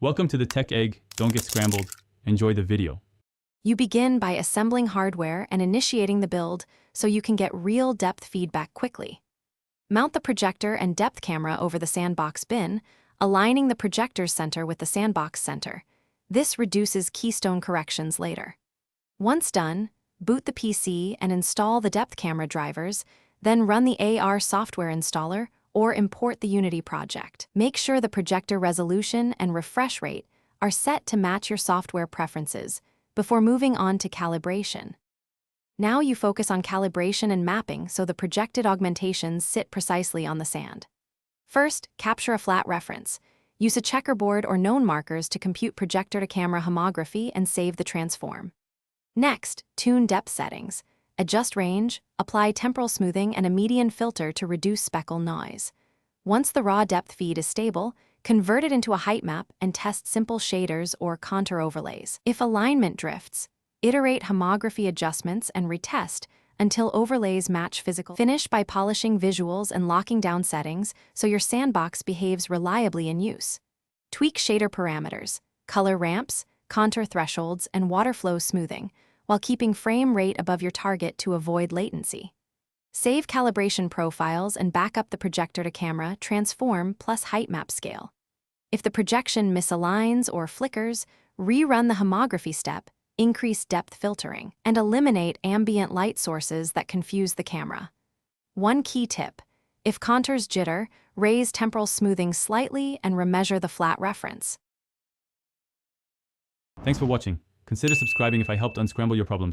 Welcome to the Tech Egg. Don't get scrambled. Enjoy the video. You begin by assembling hardware and initiating the build so you can get real depth feedback quickly. Mount the projector and depth camera over the Sandbox bin, aligning the projector's center with the Sandbox center. This reduces keystone corrections later. Once done, boot the PC and install the depth camera drivers, then run the AR software installer or import the Unity project. Make sure the projector resolution and refresh rate are set to match your software preferences before moving on to calibration. Now you focus on calibration and mapping so the projected augmentations sit precisely on the sand. First, capture a flat reference. Use a checkerboard or known markers to compute projector-to-camera homography and save the transform. Next, tune depth settings. Adjust range, apply temporal smoothing and a median filter to reduce speckle noise. Once the raw depth feed is stable, convert it into a height map and test simple shaders or contour overlays. If alignment drifts, iterate homography adjustments and retest until overlays match physical. Finish by polishing visuals and locking down settings so your sandbox behaves reliably in use. Tweak shader parameters, color ramps, contour thresholds, and water flow smoothing, while keeping frame rate above your target to avoid latency. Save calibration profiles and back up the projector to camera, transform plus height map scale. If the projection misaligns or flickers, rerun the homography step, increase depth filtering, and eliminate ambient light sources that confuse the camera. One key tip: if contours jitter, raise temporal smoothing slightly and remeasure the flat reference. Thanks for watching. Consider subscribing if I helped unscramble your problems.